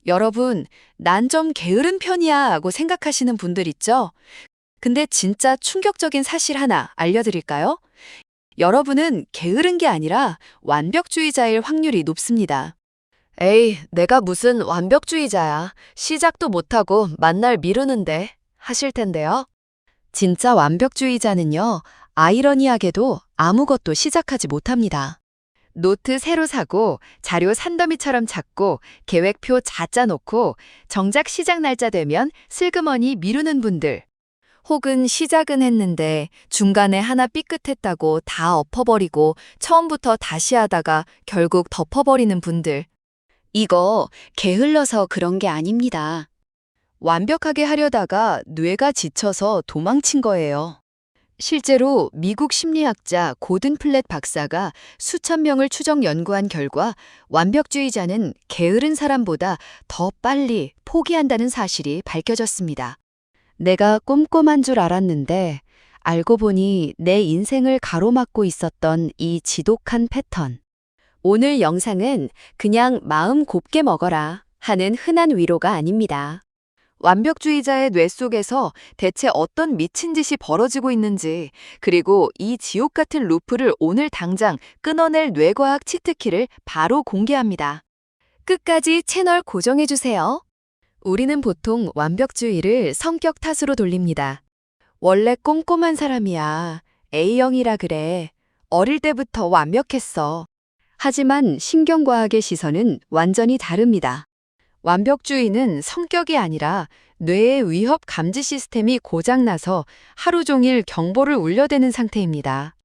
여러분, 난 좀 게으른 편이야 하고 생각하시는 분들 있죠? 근데 진짜 충격적인 사실 하나 알려드릴까요? 여러분은 게으른 게 아니라 완벽주의자일 확률이 높습니다. 에이, 내가 무슨 완벽주의자야. 시작도 못하고 만날 미루는데 하실 텐데요. 진짜 완벽주의자는요, 아이러니하게도 아무것도 시작하지 못합니다. 노트 새로 사고, 자료 산더미처럼 찾고, 계획표 자짜 놓고, 정작 시작 날짜 되면 슬그머니 미루는 분들. 혹은 시작은 했는데 중간에 하나 삐끗했다고 다 엎어버리고 처음부터 다시 하다가 결국 덮어버리는 분들. 이거 게을러서 그런 게 아닙니다. 완벽하게 하려다가 뇌가 지쳐서 도망친 거예요. 실제로 미국 심리학자 고든 플랫 박사가 수천 명을 추적 연구한 결과 완벽주의자는 게으른 사람보다 더 빨리 포기한다는 사실이 밝혀졌습니다. 내가 꼼꼼한 줄 알았는데 알고 보니 내 인생을 가로막고 있었던 이 지독한 패턴. 오늘 영상은 그냥 마음 곱게 먹어라 하는 흔한 위로가 아닙니다. 완벽주의자의 뇌 속에서 대체 어떤 미친 짓이 벌어지고 있는지, 그리고 이 지옥 같은 루프를 오늘 당장 끊어낼 뇌과학 치트키를 바로 공개합니다. 끝까지 채널 고정해주세요. 우리는 보통 완벽주의를 성격 탓으로 돌립니다. 원래 꼼꼼한 사람이야. A형이라 그래. 어릴 때부터 완벽했어. 하지만 신경과학의 시선은 완전히 다릅니다. 완벽주의는 성격이 아니라 뇌의 위협 감지 시스템이 고장나서 하루 종일 경보를 울려대는 상태입니다.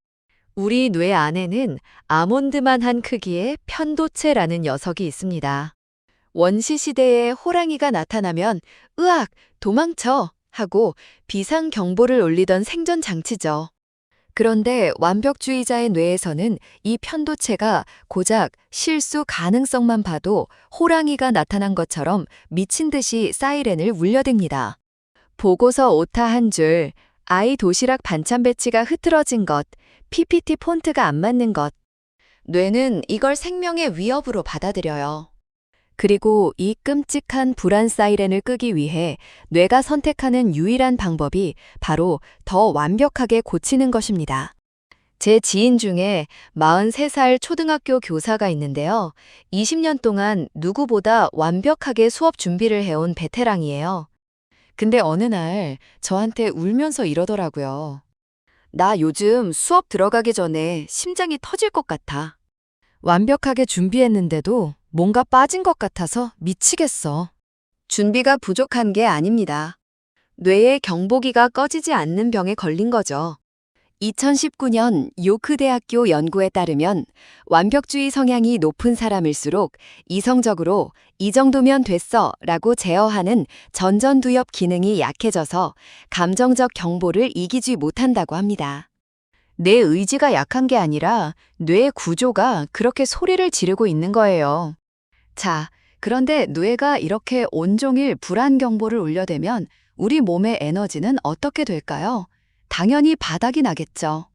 우리 뇌 안에는 아몬드만한 크기의 편도체라는 녀석이 있습니다. 원시시대에 호랑이가 나타나면 으악, 도망쳐 하고 비상 경보를 울리던 생존 장치죠. 그런데 완벽주의자의 뇌에서는 이 편도체가 고작 실수 가능성만 봐도 호랑이가 나타난 것처럼 미친 듯이 사이렌을 울려댑니다. 보고서 오타 한 줄, 아이 도시락 반찬 배치가 흐트러진 것, PPT 폰트가 안 맞는 것. 뇌는 이걸 생명의 위협으로 받아들여요. 그리고 이 끔찍한 불안 사이렌을 끄기 위해 뇌가 선택하는 유일한 방법이 바로 더 완벽하게 고치는 것입니다. 제 지인 중에 43살 초등학교 교사가 있는데요. 20년 동안 누구보다 완벽하게 수업 준비를 해온 베테랑이에요. 근데 어느 날 저한테 울면서 이러더라고요. 나 요즘 수업 들어가기 전에 심장이 터질 것 같아. 완벽하게 준비했는데도 뭔가 빠진 것 같아서 미치겠어. 준비가 부족한 게 아닙니다. 뇌의 경보기가 꺼지지 않는 병에 걸린 거죠. 2019년 요크 대학교 연구에 따르면 완벽주의 성향이 높은 사람일수록 이성적으로 이 정도면 됐어 라고 제어하는 전전두엽 기능이 약해져서 감정적 경보를 이기지 못한다고 합니다. 내 의지가 약한 게 아니라 뇌 구조가 그렇게 소리를 지르고 있는 거예요. 자, 그런데 뇌가 이렇게 온종일 불안 경보를 울려대면 우리 몸의 에너지는 어떻게 될까요? 당연히 바닥이 나겠죠.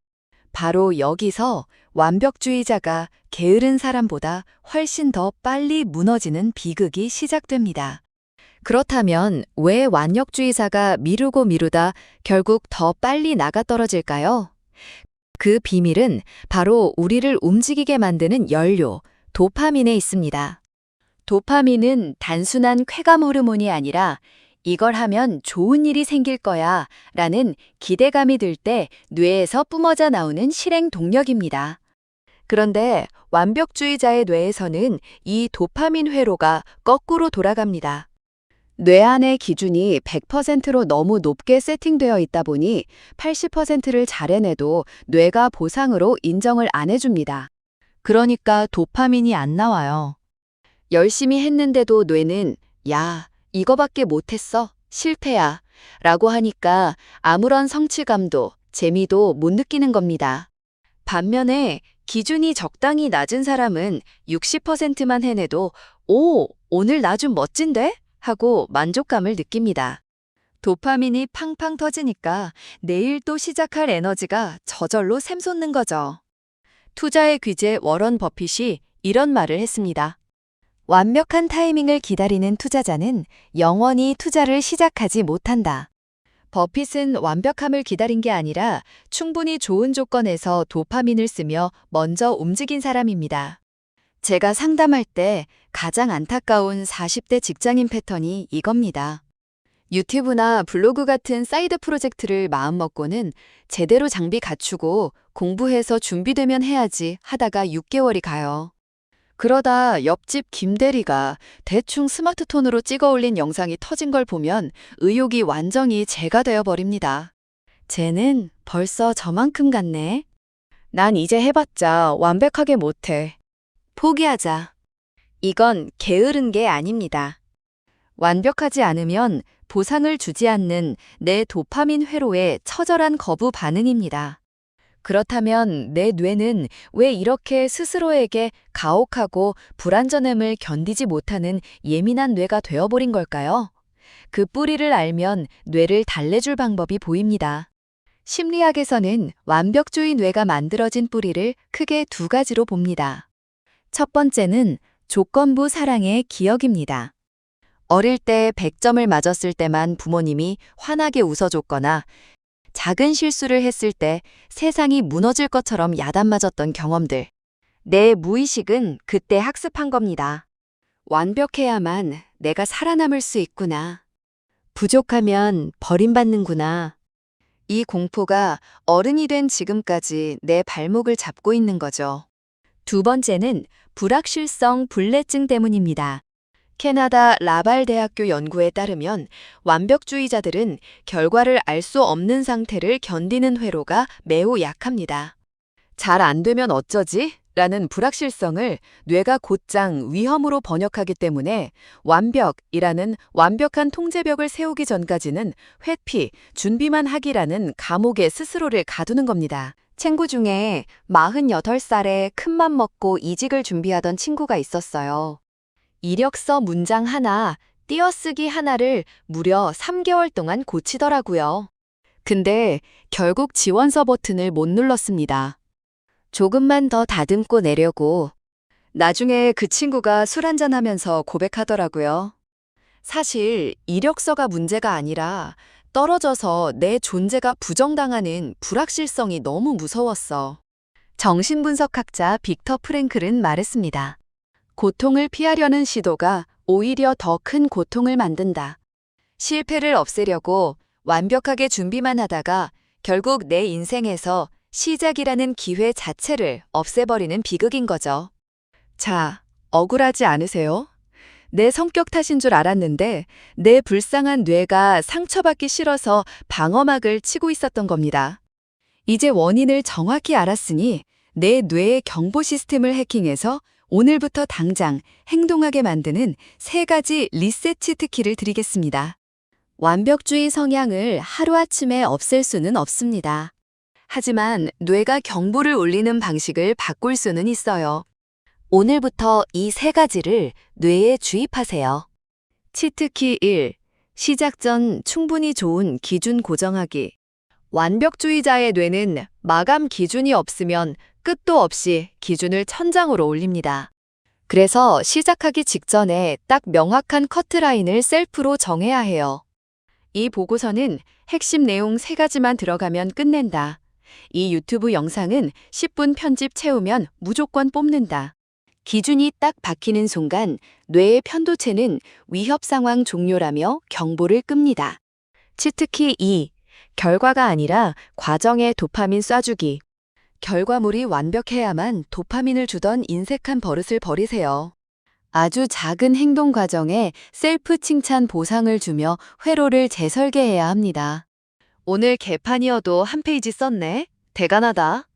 바로 여기서 완벽주의자가 게으른 사람보다 훨씬 더 빨리 무너지는 비극이 시작됩니다. 그렇다면 왜 완벽주의자가 미루고 미루다 결국 더 빨리 나가 떨어질까요? 그 비밀은 바로 우리를 움직이게 만드는 연료, 도파민에 있습니다. 도파민은 단순한 쾌감 호르몬이 아니라 이걸 하면 좋은 일이 생길 거야 라는 기대감이 들 때 뇌에서 뿜어져 나오는 실행 동력입니다. 그런데 완벽주의자의 뇌에서는 이 도파민 회로가 거꾸로 돌아갑니다. 뇌 안의 기준이 100%로 너무 높게 세팅되어 있다 보니 80%를 잘 해내도 뇌가 보상으로 인정을 안 해줍니다. 그러니까 도파민이 안 나와요. 열심히 했는데도 뇌는 야, 이거밖에 못했어. 실패야. 라고 하니까 아무런 성취감도 재미도 못 느끼는 겁니다. 반면에 기준이 적당히 낮은 사람은 60%만 해내도 오, 오늘 나 좀 멋진데? 하고 만족감을 느낍니다. 도파민이 팡팡 터지니까 내일 또 시작할 에너지가 저절로 샘솟는 거죠. 투자의 귀재 워런 버핏이 이런 말을 했습니다. 완벽한 타이밍을 기다리는 투자자는 영원히 투자를 시작하지 못한다. 버핏은 완벽함을 기다린 게 아니라 충분히 좋은 조건에서 도파민을 쓰며 먼저 움직인 사람입니다. 제가 상담할 때 가장 안타까운 40대 직장인 패턴이 이겁니다. 유튜브나 블로그 같은 사이드 프로젝트를 마음먹고는 제대로 장비 갖추고 공부해서 준비되면 해야지 하다가 6개월이 가요. 그러다 옆집 김 대리가 대충 스마트폰으로 찍어 올린 영상이 터진 걸 보면 의욕이 완전히 재가 되어버립니다. 쟤는 벌써 저만큼 갔네. 난 이제 해봤자 완벽하게 못해. 포기하자. 이건 게으른 게 아닙니다. 완벽하지 않으면 보상을 주지 않는 내 도파민 회로의 처절한 거부 반응입니다. 그렇다면 내 뇌는 왜 이렇게 스스로에게 가혹하고 불완전함을 견디지 못하는 예민한 뇌가 되어버린 걸까요? 그 뿌리를 알면 뇌를 달래줄 방법이 보입니다. 심리학에서는 완벽주의 뇌가 만들어진 뿌리를 크게 두 가지로 봅니다. 첫 번째는 조건부 사랑의 기억입니다. 어릴 때 100점을 맞았을 때만 부모님이 환하게 웃어줬거나 작은 실수를 했을 때 세상이 무너질 것처럼 야단맞았던 경험들. 내 무의식은 그때 학습한 겁니다. 완벽해야만 내가 살아남을 수 있구나. 부족하면 버림받는구나. 이 공포가 어른이 된 지금까지 내 발목을 잡고 있는 거죠. 두 번째는 불확실성 불내증 때문입니다. 캐나다 라발 대학교 연구에 따르면 완벽주의자들은 결과를 알 수 없는 상태를 견디는 회로가 매우 약합니다. 잘 안 되면 어쩌지? 라는 불확실성을 뇌가 곧장 위험으로 번역하기 때문에 완벽이라는 완벽한 통제벽을 세우기 전까지는 회피, 준비만 하기라는 감옥에 스스로를 가두는 겁니다. 친구 중에 48살에 큰맘 먹고 이직을 준비하던 친구가 있었어요. 이력서 문장 하나, 띄어쓰기 하나를 무려 3개월 동안 고치더라고요. 근데 결국 지원서 버튼을 못 눌렀습니다. 조금만 더 다듬고 내려고. 나중에 그 친구가 술 한잔하면서 고백하더라고요. 사실 이력서가 문제가 아니라 떨어져서 내 존재가 부정당하는 불확실성이 너무 무서웠어. 정신분석학자 빅터 프랭클은 말했습니다. 고통을 피하려는 시도가 오히려 더 큰 고통을 만든다. 실패를 없애려고 완벽하게 준비만 하다가 결국 내 인생에서 시작이라는 기회 자체를 없애버리는 비극인 거죠. 자, 억울하지 않으세요? 내 성격 탓인 줄 알았는데 내 불쌍한 뇌가 상처받기 싫어서 방어막을 치고 있었던 겁니다. 이제 원인을 정확히 알았으니 내 뇌의 경보 시스템을 해킹해서 오늘부터 당장 행동하게 만드는 3가지 리셋 치트키를 드리겠습니다. 완벽주의 성향을 하루아침에 없앨 수는 없습니다. 하지만 뇌가 경보를 울리는 방식을 바꿀 수는 있어요. 오늘부터 이 3가지를 뇌에 주입하세요. 치트키 1. 시작 전 충분히 좋은 기준 고정하기. 완벽주의자의 뇌는 마감 기준이 없으면 끝도 없이 기준을 천장으로 올립니다. 그래서 시작하기 직전에 딱 명확한 커트라인을 셀프로 정해야 해요. 이 보고서는 핵심 내용 3가지만 들어가면 끝낸다. 이 유튜브 영상은 10분 편집 채우면 무조건 뽑는다. 기준이 딱 박히는 순간 뇌의 편도체는 위협 상황 종료라며 경보를 끕니다. 치트키 2. 결과가 아니라 과정에 도파민 쏴주기. 결과물이 완벽해야만 도파민을 주던 인색한 버릇을 버리세요. 아주 작은 행동 과정에 셀프 칭찬 보상을 주며 회로를 재설계해야 합니다. 오늘 개판이어도 한 페이지 썼네? 대단하다.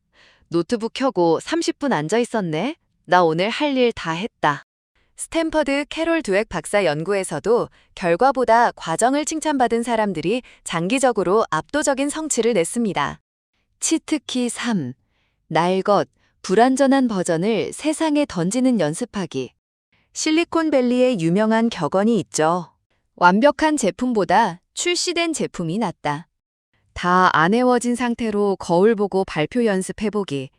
노트북 켜고 30분 앉아 있었네? 나 오늘 할 일 다 했다. 스탠퍼드 캐롤 드웩 박사 연구에서도 결과보다 과정을 칭찬받은 사람들이 장기적으로 압도적인 성취를 냈습니다. 치트키 3. 날 것, 불완전한 버전을 세상에 던지는 연습하기. 실리콘밸리의 유명한 격언이 있죠. 완벽한 제품보다 출시된 제품이 낫다. 다 안 애워진 상태로 거울 보고 발표 연습해보기.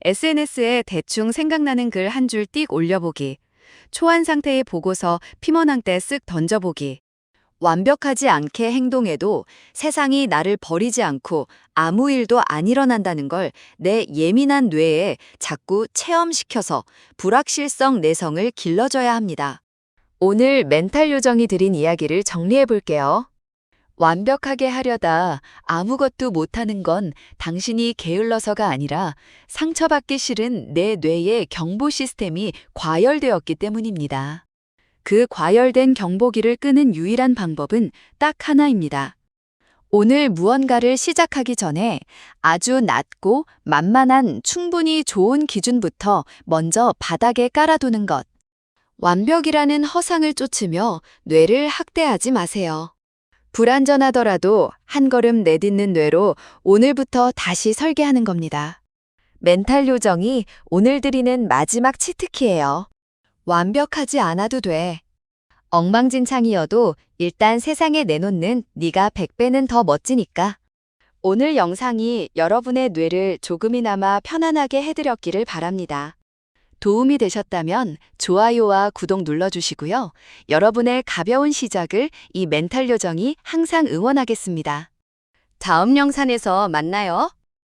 SNS에 대충 생각나는 글 한 줄 띡 올려보기. 초안 상태의 보고서 피머낭 때 쓱 던져보기. 완벽하지 않게 행동해도 세상이 나를 버리지 않고 아무 일도 안 일어난다는 걸 내 예민한 뇌에 자꾸 체험시켜서 불확실성 내성을 길러줘야 합니다. 오늘 멘탈 요정이 드린 이야기를 정리해 볼게요. 완벽하게 하려다 아무것도 못하는 건 당신이 게을러서가 아니라 상처받기 싫은 내 뇌의 경보 시스템이 과열되었기 때문입니다. 그 과열된 경보기를 끄는 유일한 방법은 딱 하나입니다. 오늘 무언가를 시작하기 전에 아주 낮고 만만한 충분히 좋은 기준부터 먼저 바닥에 깔아두는 것. 완벽이라는 허상을 쫓으며 뇌를 학대하지 마세요. 불완전하더라도 한 걸음 내딛는 뇌로 오늘부터 다시 설계하는 겁니다. 멘탈 요정이 오늘 드리는 마지막 치트키예요. 완벽하지 않아도 돼. 엉망진창이어도 일단 세상에 내놓는 네가 100배는 더 멋지니까. 오늘 영상이 여러분의 뇌를 조금이나마 편안하게 해드렸기를 바랍니다. 도움이 되셨다면 좋아요와 구독 눌러주시고요. 여러분의 가벼운 시작을 이 멘탈 요정이 항상 응원하겠습니다. 다음 영상에서 만나요.